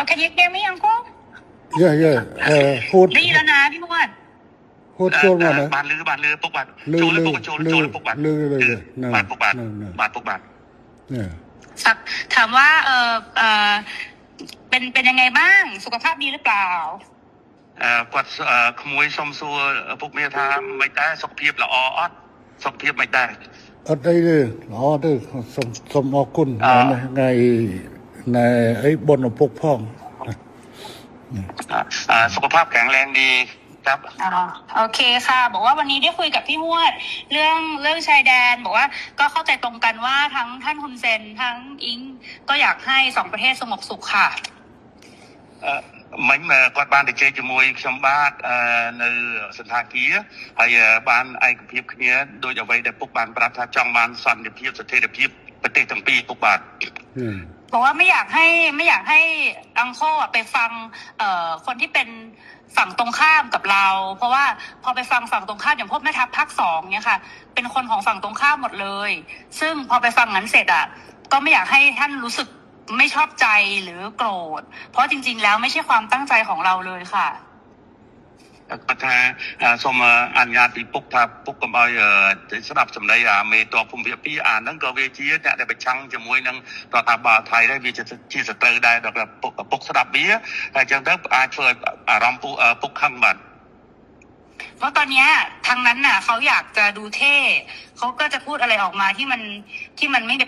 Can you hear me, Uncle? Yeah. พูด ได้ยินแล้วนะพี่มวด พูดโจรมานะ บานลือปุกบาน ลื โจ อ รปุกโจรปุกบาน ลือเลย บานปุกบานบานปุกบาน เนี่ย ถามว่าเป็นยังไงบ้างสุขภาพดีหรือเปล่าគាត់ក្មួយសុំសួរពុកមាថាមិនដែរសុខភាពល្អអត់សុខភាពមិនដែរអត់អីទេល្អទេសូមអរគុណថ្ងៃអីបុណ្យឪពុកផងសុខភាពแข็งแรงดีครับโอเคค่ะบอกว่าวันนี้ได้คุยกับพี่มวดเรื่องชายแดนบอกว่าก็เข้าใจตรงกันว่าทั้งท่านฮุนเซนทั้งอิงก็อยากให้สองประเทศสงบสุขค่ะមិញគាត់បានទៅជែកជាមួយខ្ញុំបាទនៅសន្តាគារហើយបានឯកភាពគ្នាដោយអ្វីដែលពុកបានប្រាប់ថាចង់បានសន្តិភាពស្ថិរភាពប្រទេសទាំងពីរពុកបាទบอกว่าไม่อยากให้อังโคไปฟังคนที่เป็นฝั่งตรงข้ามกับเราเพราะว่าพอไปฟังฝั่งตรงข้ามอย่างพวกแม่ทัพภาค2เนี่ยค่ะเป็นคนของฝั่งตรงข้ามหมดเลยซึ่งพอไปฟังนั้นเสร็จก็ไม่อยากให้ท่านรู้สึกไม่ชอบใจหรือโกรธเพราะจริงๆแล้วไม่ใช่ความตั้งใจของเราเลยค่ะគាត់ថាសូមអនុញ្ញាតពីពុកថាពុកកុំឲ្យស្ដាប់សម្ដីមេតបភូមិភាគ2ហ្នឹងក៏វាជាអ្នកដែលប្រឆាំងជាមួយនឹងរដ្ឋាភិបាលថៃដែរវាជាសត្រូវដែរដល់ពុកស្ដាប់វាហើយអញ្ចឹងទៅអាចធ្វើឲ្យអារម្មណ៍ពុកខឹងបាទเพราะตอนนี้ทางนั้นน่ะเขาอยากจะดูเท่เขาก็จะพูดอะไรออกมาที่มัน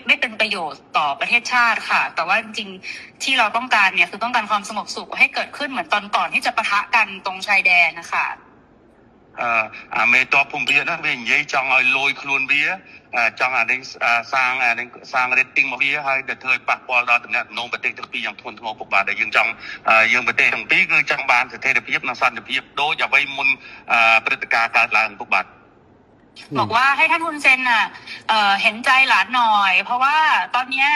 ไม่เป็นประโยชน์ต่อประเทศชาติค่ะแต่ว่าจริงๆที่เราต้องการเนี่ยคือต้องการความสงบสุขให้เกิดขึ้นเหมือนตอนก่อนที่จะปะทะกันตรงชายแดนนะคะមេតបភូមិភាគហ្នឹងវានិយាយចង់ឲ្យលួយខ្លួនវាចង់អានេះសាង rating មកវាហើយដែលធ្វើឲ្យប៉ះពាល់ដល់ទំនាក់ទំនងប្រទេសទាំងពីរយ៉ាងធ្ងន់ធ្ងរពុកបាទដែលយើងប្រទេសទាំងពីរគឺចង់បានស្ថិរភាពនិងសន្តិភាពដូចអ្វីមុនព្រឹត្តិការណ៍កើតឡើងពុកបាទบอกว่าให้ท่านฮุนเซนเห็นใจหลานหน่อยเพราะว่าตอนนี้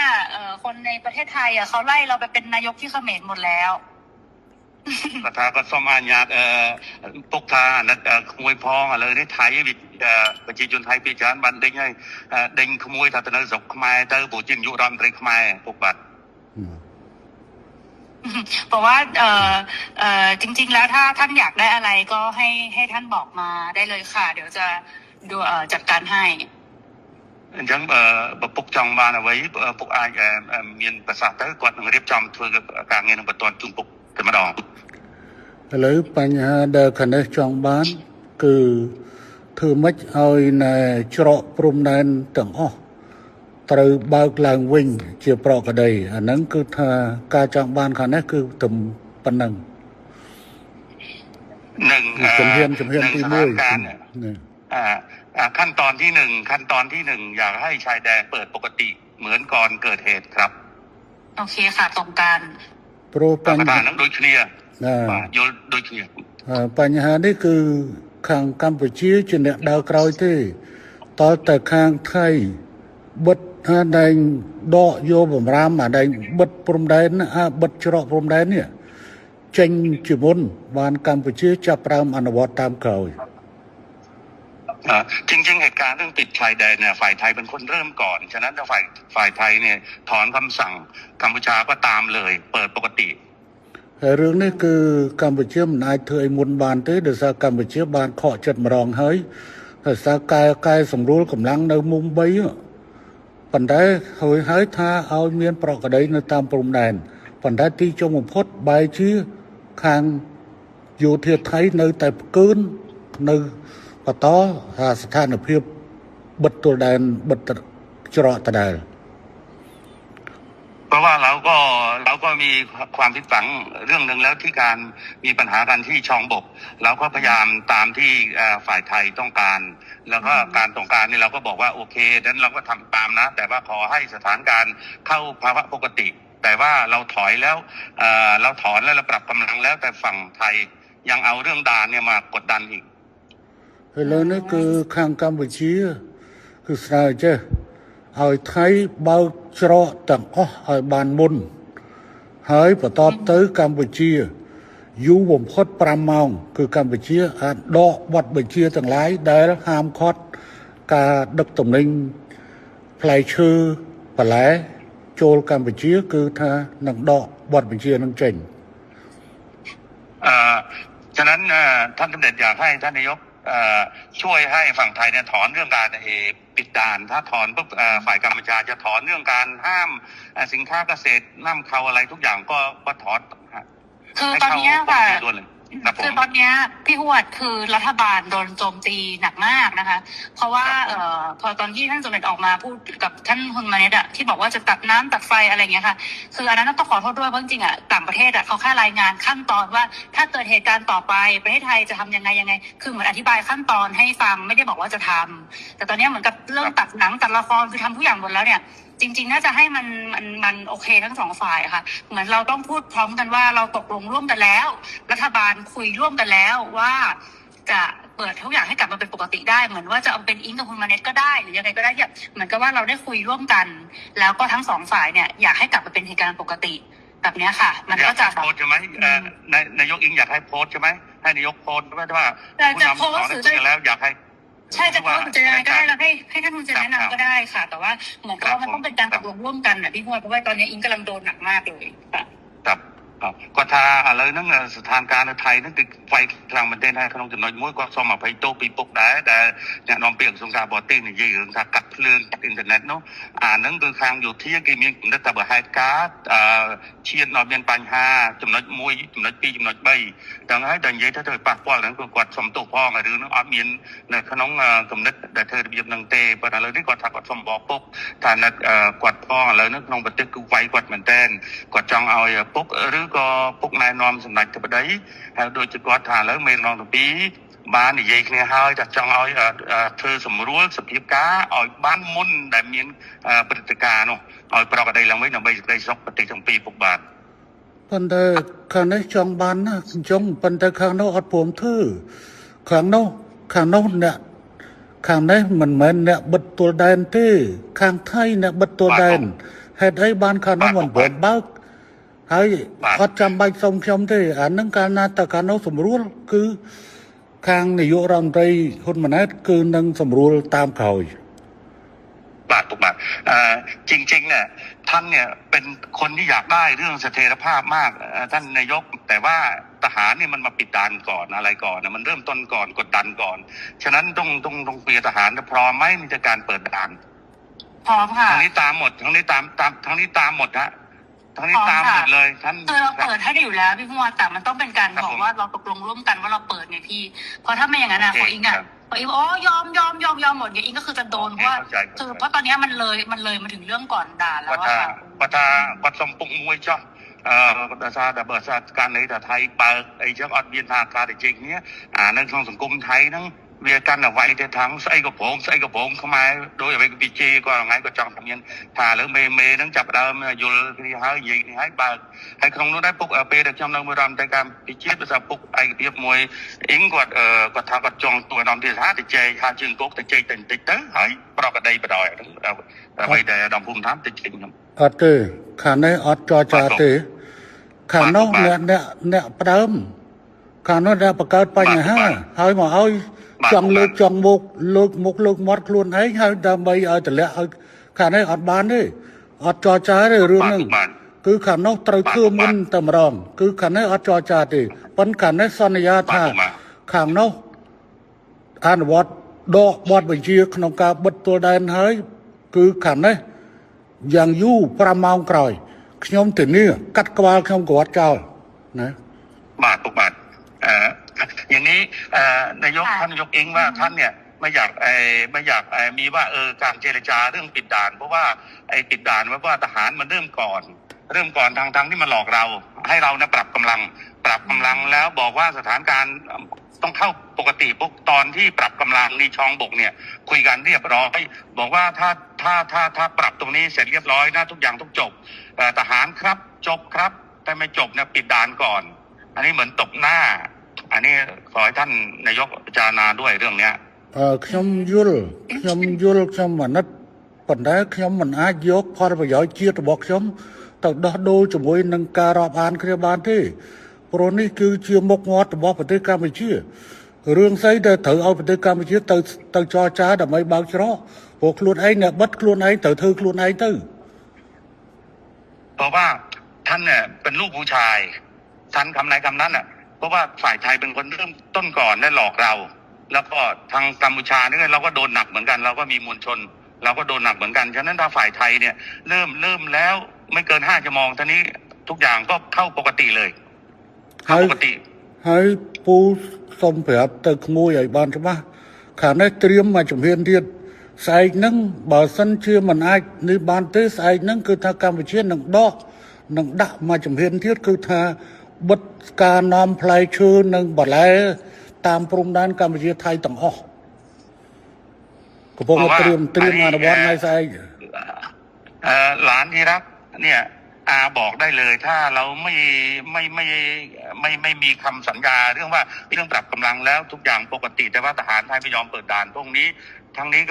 คนในประเทศไทยเขาไล่เราไปเป็นนายกที่เขมรหมดแล้วគាត់ថាគាត់សូមអនុញ្ញាតពុកថាអាណិតក្មួយផងឥឡូវនេះថៃប្រជាជនថៃពីច្រើនបានដេញហើយដេញក្មួយថាទៅនៅស្រុកខ្មែរទៅព្រោះជានាយករដ្ឋមន្ត្រីខ្មែរពុកបាទบอกว่าจริงๆแล้วถ้าท่านอยากได้อะไรก็ให้ท่านบอกมาได้เลยค่ะเดี๋ยวจะดูจัดการให้អញ្ចឹងបើពុកចង់បានអ្វីពុកអាចមានប្រសាសន៍ទៅគាត់នឹងរៀបចំធ្វើការងារនឹងបន្តជូនពុកតែម្ដងឥឡូវបញ្ហាដែលខាងនេះចង់បានគឺធ្វើម៉េចឲ្យនៅច្រកព្រំដែនទាំងអស់ត្រូវបើកឡើងវិញជាប្រក្រតីអាហ្នឹងគឺថាការចង់បានខាងនេះគឺតែប៉ុណ្ណឹងនឹងជំហានទី1ขั้นตอนที่1อยากให้ชายแดนเปิดปกติเหมือนก่อนเกิดเหตุครับโอเคค่ะตรงกันព្រោះបញ្ហាហ្នឹងដូចគ្នាបាទយល់ដូចគ្នាបញ្ហានេះគឺខាងកម្ពុជាជាអ្នកដើរក្រោយទេតើតែខាងថៃបិទដែងដកយកបំរាមដែងបិទព្រំដែនបិទច្រកព្រំដែននេះចេញជាមុនបានកម្ពុជាចាប់ផ្ដើមអនុវត្តតាមក្រោយจริงๆเหตุการณ์เรื่องปิดชายแดนเนี่ยฝ่ายไทยเป็นคนเริ่มก่อนฉะนั้นถ้าฝ่ายไทยเนี่ยถอนคำสั่งกัมพูชาก็ตามเลยเปิดปกติហើយរឿងនេះគឺកម្ពុជាមិនអាចធ្វើឲ្យមុនបានទេដោយសារកម្ពុជាបានខកចិត្តម្ដងហើយដោយសារកែសម្រួលកម្លាំងនៅមុំ3ប៉ុន្តែហើយថាឲ្យមានប្រក្រតីនៅតាមព្រំដែនប៉ុន្តែទីចុងបំផុតបែរជាខាងយោធាថៃនៅតែផ្កើននៅបន្តស្ថានភាពបិទទល់ដែនបិទច្រកដដែលเพราะว่าเราก็มีความผิดหวังเรื่องนึงแล้วที่การมีปัญหากันที่ชองบกเราก็พยายามตามที่ฝ่ายไทยต้องการแล้วก็การต้องการนี่เราก็บอกว่าโอเคนั้นเราก็ทำตามนะแต่ว่าขอให้สถานการณ์เข้าภาวะปกติแต่ว่าเราถอยแล้วเราถอนแล้วเราปรับกำลังแล้วแต่ฝั่งไทยยังเอาเรื่องด่านเนี่ยมากดดันอีกឥឡូវនេះគឺខាងកម្ពុជាគឺស្នើចេះឲ្យថៃបើកច្រកទាំងអស់ឲ្យបានមុនហើយបន្តទៅកម្ពុជាយូរបំផុត5ម៉ោងគឺកម្ពុជាអាចដកបទបញ្ជាទាំងឡាយដែលហាមឃាត់ការដឹកទំនិញផ្លែឈើបន្លែចូលកម្ពុជាគឺថានឹងដក บอดบัญชีนั่งเจง ฉะนั้นท่านสมเด็จอยากให้ท่านนายกช่วยให้ฝั่งไทยเนี่ยถอนเรื่องการปิดด่านถ้าถอนปุ๊บฝ่ายกัมพูชาจะถอนเรื่องการห้ามสินค้าเกษตรนำเข้าอะไรทุกอย่างก็ถอน คือตอนนี้ค่ะ คือ ตอนนี้พี่หวดคือรัฐบาลโดนโจมตีหนักมากนะคะ เพราะว่าพอตอนที่ท่านสมเด็จออกมาพูดกับท่านฮุนมาเนตอะที่บอกว่าจะตัดน้ำตัดไฟอะไรเงี้ยค่ะคืออันนั้นต้องขอโทษด้วยเพราะจริงๆอะต่างประเทศอะเขาแค่รายงานขั้นตอนว่าถ้าเกิดเหตุการณ์ต่อไปประเทศไทยจะทำยังไงคือเหมือนอธิบายขั้นตอนให้ฟังไม่ได้บอกว่าจะทำแต่ตอนนี้เหมือนกับเรื่องตัดหนังตัดละครคือทำทุกอย่างหมดแล้วเนี่ยจริงๆน่าจะให้มันโอเคทั้งสองฝ่ายค่ะเหมือนเราต้องพูดพร้อมกันว่าเราตกลงร่วมกันแล้วรัฐบาลคุยร่วมกันแล้วว่าจะเปิดทุกอย่างให้กลับมาเป็นปกติได้เหมือนว่าจะเอาเป็นอิงกับคุณมาเน็ตก็ได้หรือยังไงก็ได้เนี่ยเหมือนกับว่าเราได้คุยร่วมกันแล้วก็ทั้งสองฝ่ายเนี่ยอยากให้กลับมาเป็นเหตุการณ์ปกติแบบนี้ค่ะมันก็จะโพสใช่ไหมนายกอิงอยากให้โพสใช่ไหมให้นายกโพสว่าผู้นำสอนคุยแล้วอยากให้ใช่จะโพสจะยังไงก็ได้แล้วให้ท่านคุณจะแนะนำก็ได้ค่ะแต่ว่าเหมือนกับว่ามันต้องเป็นการตกลงร่วมกันนะพี่ห้วยเพราะว่าตอนนี้อิงกำลังโดนหนักมากเลยค่ะก็ถ้าอะไรนั่งสถานการณ์ไทยนั่นคือไฟกลางมันเด่นให้ขนมจำนวนมวยก็สมัครไปโตปีปกได้แต่เนี่ยน้องเปียกสงการบอตี้เนี่ยยืนถ้ากัดเพลิงจากอินเทอร์เน็ตเนาะนั่งคือทางอยู่ที่ยังมีกลุ่มดัตตาบะไฮการ์ดเชียร์นอเมียนปัญหาจำนวนมวยจำนวนปีจำนวนใบดังนั้นดังยัยถ้าเธอปากว่านั้นก็กวาดสมตัวพ่อหรือน้องอเมียนในขนมกลุ่มดัตแต่เธอเบียบนังเตะปัญหาเลยที่กวาดถักกวาดสมบอกปุ๊บฐานนักกวาดพ่อแล้วนึกน้องบัตรคือไฟกวาดเหมือนเต้นกวาดจังเอาปุ๊บหรือก็ปุ๊บนายนอมสำนักจะไปได้โดยจะกอดฐานแล้วเมนลองตัวปีบ้านนี่ยัยเนี่ยให้จะจังเอาเธอสมรู้สปีบก้าเอาบ้านมุ่นแต่เมียนปฏิการเนาะเอาปรากฏได้แล้วไม่หน่อยไปได้ซอกปฏิจังปีปุกบาทปันแต่ข้างในจองบ้านนะจงปันแต่ข้างนอกอัดผมเธอข้างนอกเนี่ยข้างในมันเหมือนเนี่ยบัดตัวแดนที่ข้างไทยเนี่ยบัดตัวแดนเหตุให้บ้านข้างนอกมันเปิดบ้าให้เขาจำใบทรงชมที่นั่งการนาตการนสมรู้คือข้างนายกรัฐมนตรีคนมันนั้นคือนั่งสมรู้ตามเขาบาทจริงๆเนี่ยท่านเนี่ยเป็นคนที่อยากได้เรื่องเสถียรภาพมากท่านนายกแต่ว่าทหารนี่มันมาปิดด่านก่อนอะไรก่อนนะมันเริ่มต้นก่อนกดดันก่อนฉะนั้นต้องคุยกับทหารพร้อมไหมในการเปิดด่านพร้อมค่ะทั้งนี้ตามหมดทั้งนี้ตามทั้งนี้ตามหมดฮะทั้งนี้ตามหมดเลยท่านคือเราเปิดให้ได้อยู่แล้วพี่พงศ์แต่มันต้องเป็นการบอกว่าเราตกลงร่วมกันว่าเราเปิดไงพี่เพราะถ้าไม่อย่างนั้นนะขออิงยอมหมดไงอิงก็คือจะโดนเพราะว่าคือเพราะตอนนี้มันเลยมาถึงเรื่องก่อนด่าแล้วว่าปัสมปุงมวยจ้ะภาษาแต่ภาษาการในแต่ไทยเปิดไอ้เจ้าอดเบียนทางการแต่จริงเนี้ยในทางสังคมไทยนั่งเวียกันเอาไว้แต่ทั้งใส่กับผมเข้ามาโดยไปกับบีเจก็ไงก็จังทำยันถ่าหรือเมนั่งจับดาวอยู่ที่หายยิงหายบาให้คงนู้นได้ปุ๊กเปย์เด็กจำนำมือรำแต่การบีเจภาษาปุ๊กไอ้เบียบมวยอิงกดทางกดจองตัวนำที่หาแต่เจหาจึงกุ๊กแต่เจติดเต้หายปลอกกระไดไปดอยไปแต่ดำพุ่มท้ำติดจริงครับอัดเตะขาในอัดจอจาเตะขาโนเนี่ยประเดิมขาโนเนี่ยประกาศไปอย่างฮะหายมาเอาจังเลือกจังมุกเลือกมดคลุนให้ดำไปเอาแต่ละเอาขาในอัดบานนี่อัดจอจาได้เรื่องนึงคือขาโนตรึกคือมันตำรองคือขาในอัดจอจาติปันขาในสัญญาท่าข้างโนอ่านวัดดอกบอดบัญชีขนมกาบัดตัวแดนเฮ้ยคือขาในอย่างยู่ประมาณกลอยขยมถึงนี่กัดกวาลขยมกวาดเจ้านะบาทอย่างนี้นายกท่านนายกเองว่าท่านเนี่ยไม่อยากมีว่าการเจรจาเรื่องปิดด่านเพราะว่าไอ้ปิดด่านว่าทหารมันเริ่มก่อนทางที่มาหลอกเราให้เรานะปรับกำลังแล้วบอกว่าสถานการณ์ต้องเข้าปกติพวกตอนที่ปรับกำลังนี่ช่องบกเนี่ยคุยกันเรียบร้อยบอกว่าถ้าปรับตรงนี้เสร็จเรียบร้อยนะทุกอย่างต้องจบทหารครับจบครับแต่ไม่จบเนี่ยปิดด่านก่อนอันนี้เหมือนตบหน้าอันนี้ขอให้ท่านนายกพิจารณาด้วยเรื่องเนี้ยขยมยุลขยมมันนัดปัญหาขยมมันอายุพอประโยชน์เชียร์บอกขยมตัดดอดูจมูกนังการอบานเคลียบานที่โปรนี่คือเชียร์มกงอดบอกปฏิกรรมไม่เชื่อเรื่องไซเดอร์ถือเอาปฏิกรรมไม่เชื่อตัดจอจ้าแต่ไม่บางชะพวกคลุนไอ้เนี่ยบัดคลุนไอ้ถือคลุนไอ้ตื้อเพราะว่า ท่านเนี่ยเป็นลูกผู้ชายท่านคำไหนคำนั้นอ่ะเพราะว่าฝ่ายไทยเป็นคนเริ่มต้นก่อนและหลอกเรา แล้วก็ทางกัมพูชาเนี่ยเราก็โดนหนักเหมือนกันเราก็มีมวลชน เราก็โดนหนักเหมือนกันฉะนั้นถ้าฝ่ายไทยเนี่ยเริ่มแล้วไม่เกิน5 ชั่วโมงตอนนี้ทุกอย่างก็เข้าปกติเลยเข้าปกติហើយពូសុំប្រាប់ទៅក្មួយឲ្យបានច្បាស់ខាងនេះត្រៀមមកជំហានទៀតស្អែកហ្នឹងបើសិនជាមិនអាចនេះបានទេស្អែកហ្នឹងគឺថាកម្ពុជានឹងដាក់មកជំហានទៀតគឺថាបិទការនាំផ្លែឈើនិងបន្លែតាមព្រំដែនកម្ពុជាថៃទាំងអស់កំពុងត្រៀមអនុវត្តថ្ងៃស្អែកหลานที่รักเนี่ยอาบอกได้เลยถ้าเราไม่มีคำสัญญาเรื่องว่าเรื่องปรับกำลังแล้วทุกอย่างปกติแต่ว่าทหารไทยไม่ยอมเปิดด่านพวกนี้ทั้งนี้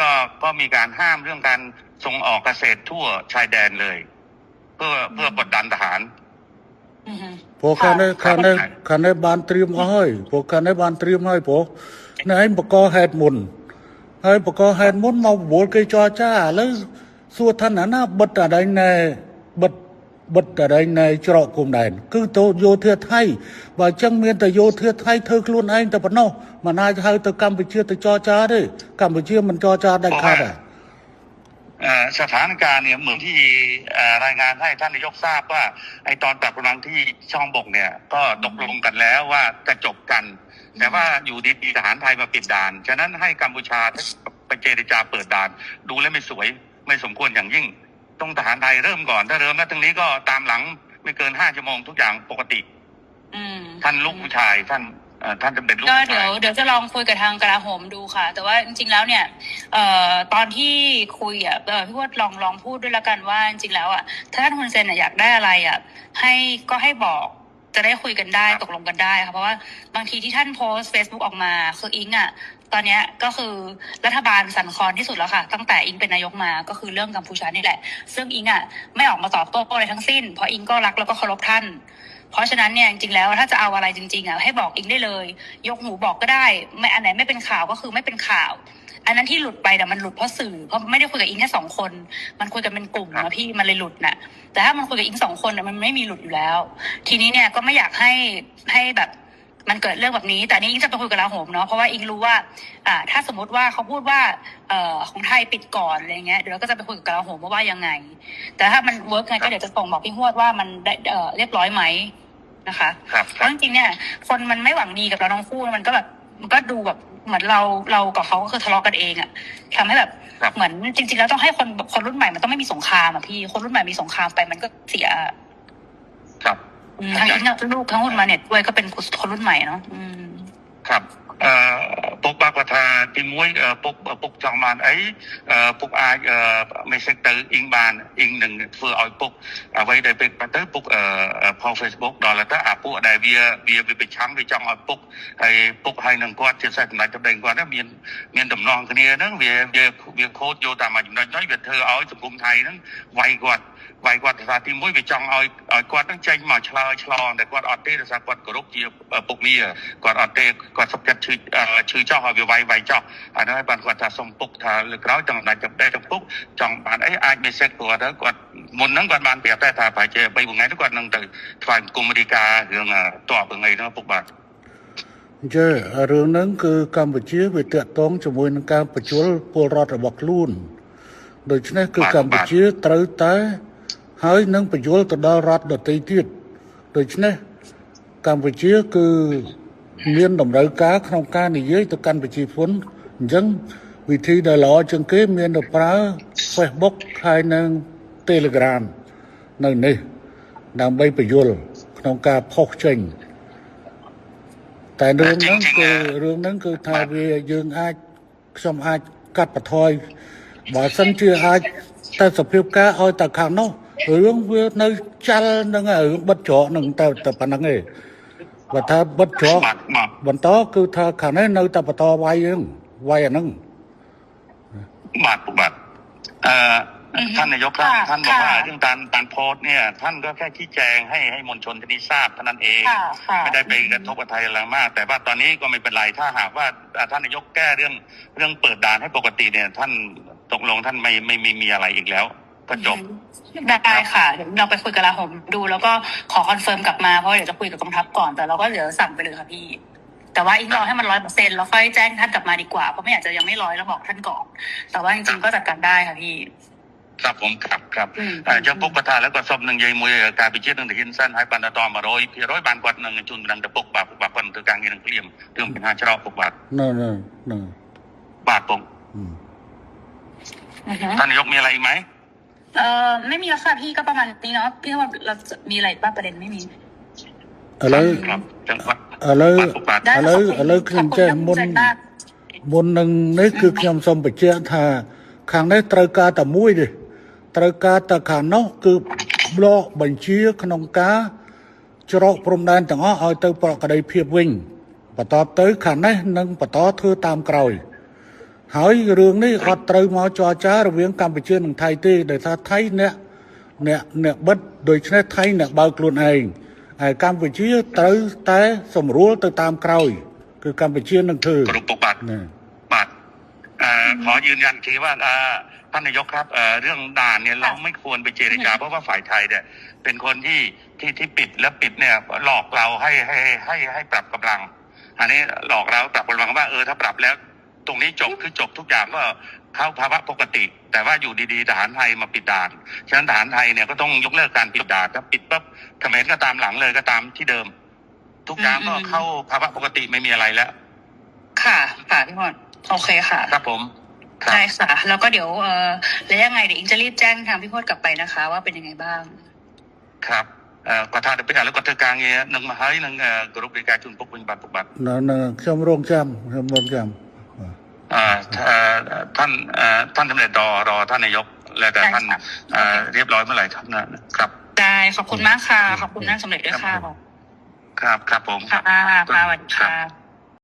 ก็มีการห้ามเรื่องการส่งออกเกษตรทั่วชายแดนเลยเพื่อกดดันทหารพวกខាងនេះបានត្រៀមអស់ហើយព្រោះខាងនេះបានត្រៀមហើយព្រោះនៅឯងបកហេតុមុនហើយបកហេតុមុនមកបវល់គេចរចាឥឡូវសួរថាណាបិទអីណែបិទអីណែច្រកគុំដែនគឺទៅយោធាថៃបើអញ្ចឹងមានតែយោធាថៃធ្វើខ្លួនឯងតែប៉ុណ្ណោះមិនអាចហៅទៅកម្ពុជាទៅចរចាទេកម្ពុជាមិនចរចាដាច់ខាតទេสถานการณ์เนี่ยเหมือนที่รายงานให้ท่านนายกทราบว่าไอตอนปรับกำลังที่ช่องบกเนี่ยก็ตกลงกันแล้วว่าจะจบกันแต่ว่าอยู่ดีๆทหารไทยมาปิดด่านฉะนั้นให้กัมพูชาไปเจรจาเปิดด่านดูแล้วไม่สวยไม่สมควรอย่างยิ่งต้องทหารไทยเริ่มก่อนถ้าเริ่มแล้วตรงนี้ก็ตามหลังไม่เกิน5 ชั่วโมงทุกอย่างปกติท่านลูกผู้ชายท่านจะเป็นลูกผู้ชายก็เดี๋ยวจะลองคุยกับทางกลาโหมดูค่ะแต่ว่าจริงๆแล้วเนี่ยตอนที่คุยพี่วดลองพูดด้วยละกันว่าจริงๆแล้วถ้าท่านฮุนเซนอยากได้อะไรให้บอกจะได้คุยกันได้ตกลงกันได้ค่ะเพราะว่าบางทีที่ท่านโพสต์ Facebook ออกมาคืออิงตอนนี้ก็คือรัฐบาลสั่นคลอนที่สุดแล้วค่ะตั้งแต่อิงเป็นนายกมาก็คือเรื่องกัมพูชานี่แหละซึ่งอิงไม่ออกมาตอบโต้อะไรทั้งสิ้นเพราะอิงก็รักแล้วก็เคารพท่านเพราะฉะนั้นเนี่ยจริงๆแล้วถ้าจะเอาอะไรจริงๆให้บอกอิงได้เลยยกหูบอกก็ได้ไม่อันไหนไม่เป็นข่าวก็คือไม่เป็นข่าวอันนั้นที่หลุดไปมันหลุดเพราะสื่อเพราะไม่ได้คุยกับอิงแค่2 คนมันคุยกันเป็นกลุ่มนะพี่มันเลยหลุดน่ะแต่ถ้ามันคุยกับอิง2 คนมันไม่มีหลุดอยู่แล้วทีนี้เนี่ยก็ไม่อยากให้แบบมันเกิดเรื่องแบบนี้แต่นี่อิงจะไปคุยกับกลาโหมเนาะเพราะว่าอิงรู้ว่าถ้าสมมติว่าเขาพูดว่าของไทยปิดก่อนอะไรเงี้ยเดี๋ยวเราก็จะไปคุยกับกลาโหมว่ายังไงแต่ถ้ามันเวิร์กไงก็เดี๋ยวจะส่งบอกพี่ฮวดว่ามันเรียบร้อยไหมนะคะเพราะจริงๆเนี่ยคนมันไม่หวังดีกับเราทั้งคู่มันก็แบบมันก็ดูแบบเหมือนเรากับเขาก็คือทะเลาะกันเองทำให้แบบเหมือนจริงๆแล้วต้องให้คนรุ่นใหม่มันต้องไม่มีสงครามพี่คนรุ่นใหม่มีสงครามไปมันก็เสียครับทั้งลูกทั้งคนมาเนี่ยด้วยก็เป็นคนรุ่นใหม่เนาะครับពុកបាក់គាត់ថាទី1ពុកចង់បានអីពុកអាចមេសេចទៅអ៊ីងបានអ៊ីងនឹងធ្វើឲ្យពុកអ្វីដែលពេលទៅពុកផុស Facebook ដល់ទៅអាពួកដែលវាប្រឆាំងវាចង់ឲ្យពុកហើយនឹងគាត់ជាសេះចំណុចទៅគាត់មានដំណងគ្នាហ្នឹងវាខូចយកតាមចំណុចហ្នឹងវាធ្វើឲ្យសង្គមថៃហ្នឹងវាយគាត់ថាទី1វាចង់ឲ្យគាត់នឹងចេញមកឆ្លងតែគាត់អត់ទេដោយសារគាត់គោរពជាពុកមាគាត់អត់ទេគាត់សុខចិត្តឈឺចោះឲ្យវាវាយចោះអានោះបានគាត់ថាសុំពុកថាលើក្រោយចង់ដាច់ចាប់តែពុកចង់បានអីអាចមេសេចគាត់ទៅគាត់មុនហ្នឹងគាត់បានប្រាប់តែថាប្រហែលជា3 ថ្ងៃទៅគាត់នឹងទៅថ្វាយគុំរីការឿងតបថ្ងៃហ្នឹងពុកបាទចារឿងហ្នឹងគឺកម្ពុជាវាតាក់ទងជាមួយនឹងការបញ្ជូលពលរដ្ឋរបស់ខ្លួនដូច្នេះគឺកម្ពុជាត្រូវតែហើយនឹងបញ្យល់ទៅដល់រដ្ឋដទៃទៀតដូច្នេះកម្ពុជាគឺមានតម្រូវការក្នុងការនិយាយទៅកាន់ប្រជាជនអញ្ចឹងវិធីដែលល្អជាងគេមានទៅប្រើ Facebook ហើយនឹង Telegram នៅនេះដើម្បីបញ្យល់ក្នុងការផុសចេញតែរឿងហ្នឹងគឺថាវាយើងខ្ញុំអាចកាត់បន្ថយបើសិនជាអាចតែសភាពការឲ្យតែខាងនោះរឿងវានៅចាល់នឹងរឿងបិទច្រកនឹងតែប៉ុណ្្នឹងឯងបើថាបិទច្រកបន្តគឺថាខាងនេះនៅតែបន្តវាយអាហ្នឹងបាទท่านนายกครับท่านบอกว่าเรื่องการโพสต์เนี่ยท่านก็แค่ชี้แจงให้มวลชนที่นี่ทราบเท่านั้นเองไม่ได้ไปกระทบกับไทยอะไรมากแต่ว่าตอนนี้ก็ไม่เป็นไรถ้าหากว่าท่านนายกแก้เรื่องเปิดด่านให้ปกติเนี่ยท่านตกลงท่านไม่มีอะไรอีกแล้ว ก็จบ ได้ค่ะเดี๋ยวเราไปคุยกับลาผมดูแล้วก็ขอคอนเฟิร์มกลับมาเพราะเดี๋ยวจะคุยกับกองทัพก่อนแต่เราก็เดี๋ยวสั่งไปเลยค่ะพี่แต่ว่าอีกรอให้มัน100%แล้วค่อยแจ้งท่านกลับมาดีกว่าเพราะไม่อยากจะยังไม่100แล้วบอกท่านก่อนแต่ว่าจริงๆก็จัดการได้ค่ะพี่ ครับผมครับចំពុកគាត់ថាឥឡូវគាត់សុំនឹងនិយាយមួយការពិជាតិនឹងទាហានសិនហើយបានត100%បានគាត់នឹងជូនដំណឹងទៅពុកបាទពុកបាទគាត់នឹងធ្វើការងារនឹងភ្លាមរឿងបញ្ហាច្រកពុកបាទ นั่น បាទពុក อืม ท่านนายกมีอะไรอีกไหม ไม่มีแล้วค่ะพี่ก็ประมาณนี้เนาะพี่ว่าเราจะมีอะไรบ้างประเด็นไม่มี อะไร ครับจังหวัด อะไร ពុកបាទ ได้ อะไรខ្ញុំចេះមុននឹងនេះគឺខ្ញុំសូមបញ្ជាក់ថាខាងនេះត្រូវការតែមួយទេត្រូវការតែខាងនោះគឺប្លកបញ្ជាក្នុងការច្រកព្រំដែនទាំងអស់ឲ្យទៅប្រក្តីភាពវិញបន្តទៅខាងនេះនឹងបន្តធ្វើតាមក្រោយហើយរឿងនេះអត់ត្រូវមកចរចារវាងកម្ពុជានិងថៃទេដោយសារថៃអ្នកបិទដូច្នេះថៃអ្នកបើកខ្លួនឯងហើយកម្ពុជាត្រូវតែសម្រួលទៅតាមក្រោយគឺកម្ពុជានឹងធ្វើ กรุ๊ปปุกបាទ ណា បាទขอยืนยันทีว่าท่านนายกครับเรื่องด่านเนี่ยเราไม่ควรไปเจรจาเพราะว่าฝ่ายไทยเนี่ยเป็นคนที่ปิดและปิดเนี่ยหลอกเราให้ปรับกำลังอันนี้หลอกเราปรับกำลังว่าถ้าปรับแล้วตรงนี้จบคือจบทุกอย่างก็เข้าภาวะปกติ แต่ว่าอยู่ดีๆทหารไทยมาปิดด่านฉะนั้นทหารไทยเนี่ยก็ต้องยกเลิกการปิดด่านถ้าปิดปั๊บเขมรก็ตามหลังเลยก็ตามที่เดิม ทุกอย่างก็เข้าภาวะปกติไม่มีอะไรแล้ว ค่ะพี่พรโอเคค่ะ ครับผมครับ ได้ค่ะแล้วก็เดี๋ยวแล้วยังไงเดี๋ยวอิงจะรีบแจ้งทางพี่พจน์กลับไปนะคะ ว่าเป็นยังไงบ้าง ครับก็ถ้าเป็นอะไรก็เธอการเงี้ยหนึ่งมาให้หนึ่งกรุ๊ปในการจุนปกปันปกบัติ ណាខ្ញុំរងចាំ ท่านสำเร็จรอท่านนายกแล้วแต่ท่านเรียบร้อยเมื่อไหร่ครับนะครับ ได้ขอบคุณมากค่ะขอบคุณท่านสำเร็จด้วยค่ะ ครับผม ค่ะสวัสดีค่ะ